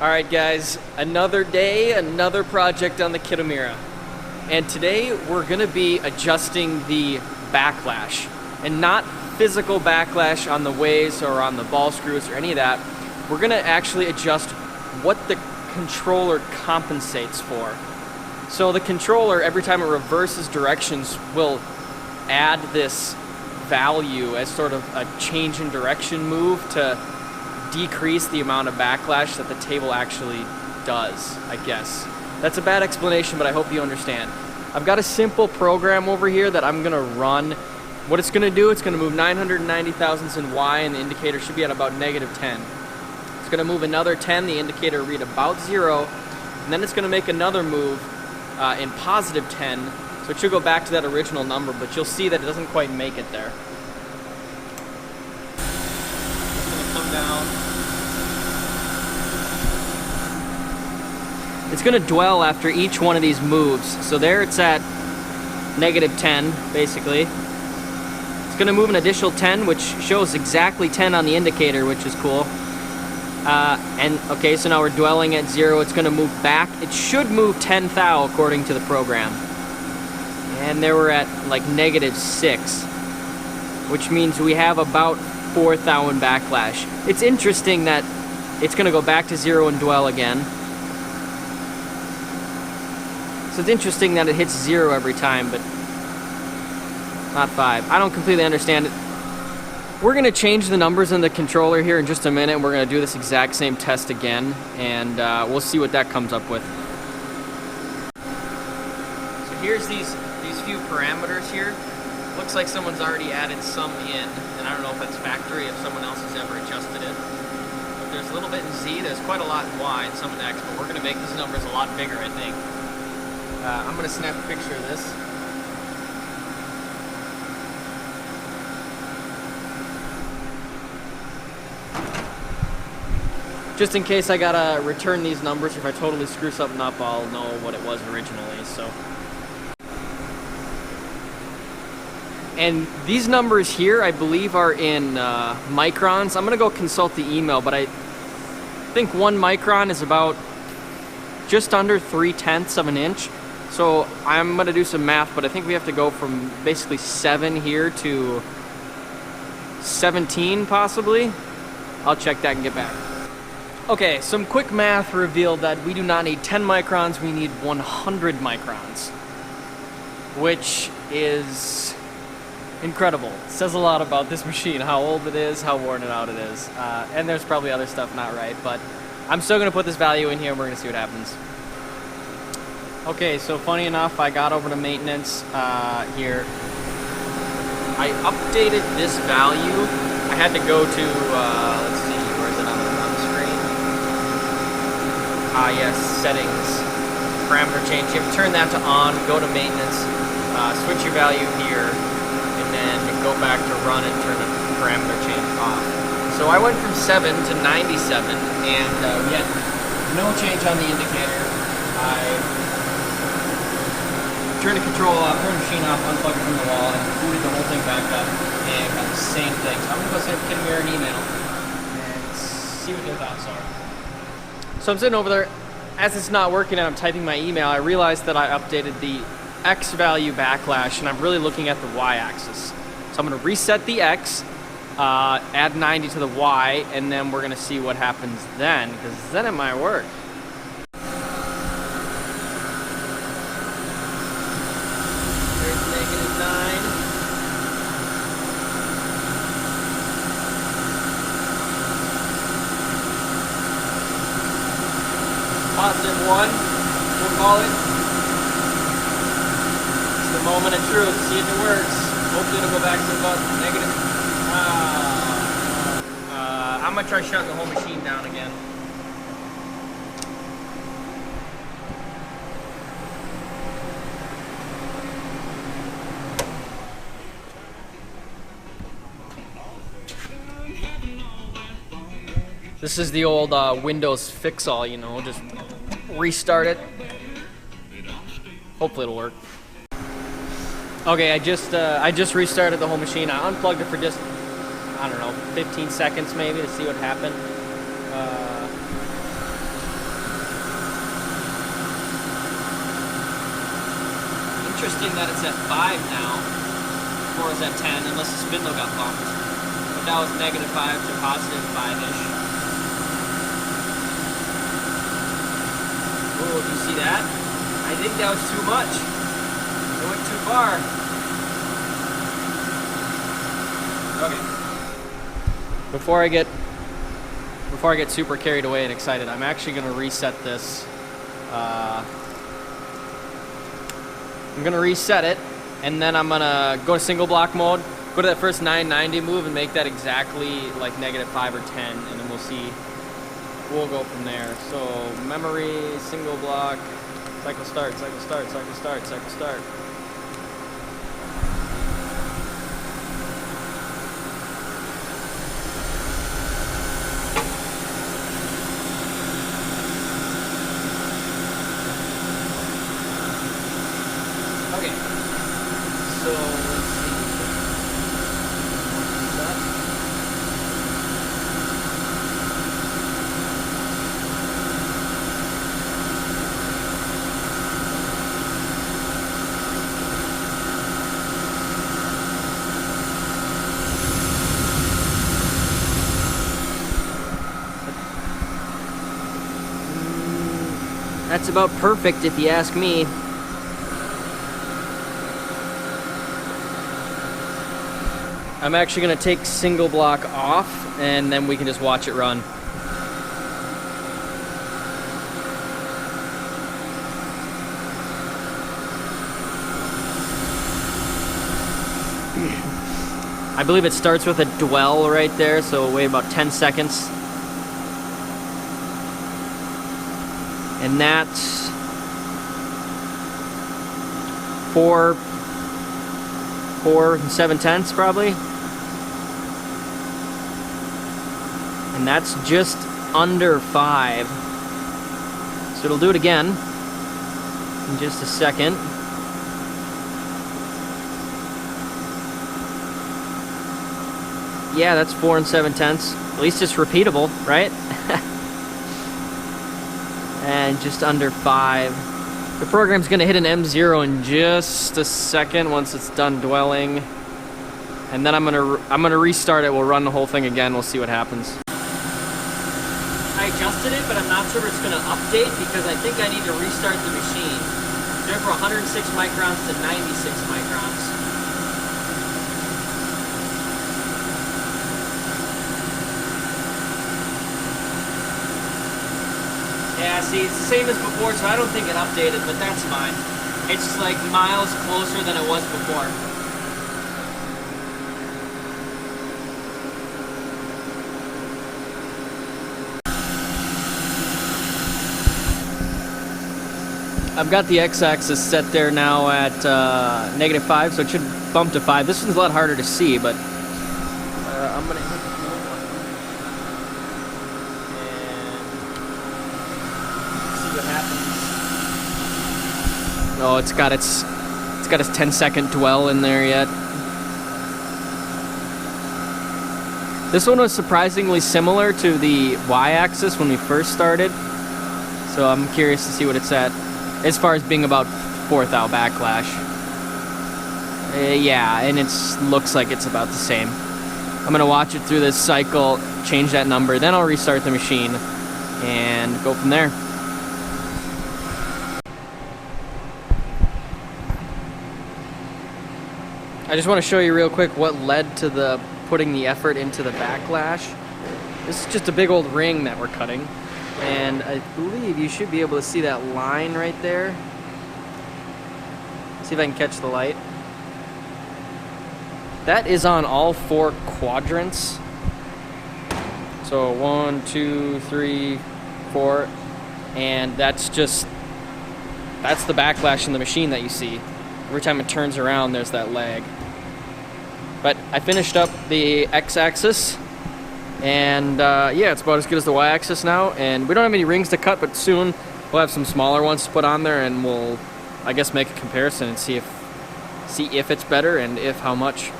Alright guys, another day, another project on the Kitamira. And today we're going to be adjusting the backlash. And not physical backlash on the ways or on the ball screws or any of that. We're going to actually adjust what the controller compensates for. So the controller, every time it reverses directions, will add this value as sort of a change in direction move to decrease the amount of backlash that the table actually does, I guess. That's a bad explanation, but I hope you understand. I've got a simple program over here that I'm gonna run. What it's gonna do, it's gonna move 990 thousandths in Y, and the indicator should be at about -10. It's gonna move another 10, the indicator read about 0, and then it's gonna make another move in +10, so it should go back to that original number, but you'll see that it doesn't quite make it there. It's gonna come down. It's going to dwell after each one of these moves. So there it's at -10, basically. It's going to move an additional 10, which shows exactly 10 on the indicator, which is cool. And okay, so now we're dwelling at 0. It's going to move back. It should move 10 thou according to the program. And there we're at like -6, which means we have about 4 thou in backlash. It's interesting that it's going to go back to 0 and dwell again. So it's interesting that it hits 0 every time, but not 5. I don't completely understand it. We're going to change the numbers in the controller here in just a minute. We're going to do this exact same test again, and we'll see what that comes up with. So here's these few parameters here. Looks like someone's already added some in, and I don't know if that's factory, if someone else has ever adjusted it. But there's a little bit in Z, there's quite a lot in Y, and some in X, but we're going to make these numbers a lot bigger, I think. I'm going to snap a picture of this. Just in case I gotta return these numbers, if I totally screw something up, I'll know what it was originally, so. And these numbers here, I believe, are in microns. I'm going to go consult the email, but I think 1 micron is about just under 3/10 of an inch. So I'm going to do some math, but I think we have to go from basically 7 here to 17 possibly. I'll check that and get back. Okay, some quick math revealed that we do not need 10 microns, we need 100 microns, which is incredible. It says a lot about this machine, how old it is, how worn out it is. And there's probably other stuff not right, but I'm still going to put this value in here and we're going to see what happens. Okay, so funny enough, I got over to maintenance here. I updated this value. I had to go to, let's see, where is it on the screen? Yes, settings, parameter change. You have to turn that to on, go to maintenance, switch your value here, and then go back to run and turn the parameter change off. So I went from 7 to 97, and we had no change on the indicator. I turned the control off, turned the machine off, unplugged it from the wall, and booted the whole thing back up, and got the same thing. So I'm going to go send Kitamira an email and see what their thoughts are. So I'm sitting over there. As it's not working and I'm typing my email, I realized that I updated the X value backlash, and I'm really looking at the Y axis. So I'm going to reset the X, add 90 to the Y, and then we're going to see what happens then, because then it might work. +1, we'll call it. It's the moment of truth. See if it works. Hopefully it'll go back to about negative. I'm gonna try shutting the whole machine down again. This is the old Windows fix-all, you know, just restart it. Hopefully it'll work. Okay, I just restarted the whole machine. I unplugged it for just, I don't know, 15 seconds maybe to see what happened. interesting that it's at 5 now. Before it was at 10, unless the spindle got bumped. But that was -5 to +5-ish. Oh, do you see that? I think that was too much. It went too far. Okay. Before I get super carried away and excited, I'm actually going to reset this. I'm going to reset it, and then I'm going to go to single block mode, go to that first 990 move and make that exactly like -5 or 10, and then we'll see. We'll go from there. So memory, single block, cycle start, cycle start, cycle start, cycle start. Okay, so let's see. That's about perfect if you ask me. I'm actually going to take single block off, and then we can just watch it run. I believe it starts with a dwell right there, so we'll wait about 10 seconds. And that's 4 7/10 probably. And that's just under 5. So it'll do it again in just a second. Yeah, that's 4 7/10. At least it's repeatable, right? And just under 5. The program's gonna hit an M0 in just a second once it's done dwelling. And then I'm gonna restart it. We'll run the whole thing again. We'll see what happens. I adjusted it, but I'm not sure if it's gonna update because I think I need to restart the machine. Go from 106 microns to 96 microns. Yeah, see, it's the same as before, so I don't think it updated, but that's fine. It's like miles closer than it was before. I've got the x-axis set there now at -5, so it should bump to 5. This one's a lot harder to see, but I'm gonna hit the one and see what happens. Oh, it's got its 10-second dwell in there yet. This one was surprisingly similar to the y-axis when we first started, so I'm curious to see what it's at. As far as being about 4th out backlash. Yeah, and it looks like it's about the same. I'm gonna watch it through this cycle, change that number, then I'll restart the machine and go from there. I just want to show you real quick what led to putting the effort into the backlash. This is just a big old ring that we're cutting. And I believe you should be able to see that line right there. See if I can catch the light. That is on all 4 quadrants. So 1, 2, 3, 4. And that's the backlash in the machine that you see. Every time it turns around, there's that lag. But I finished up the x-axis. And yeah, it's about as good as the y-axis now, and we don't have any rings to cut, but soon we'll have some smaller ones to put on there, and we'll, I guess, make a comparison and see if it's better, and if how much.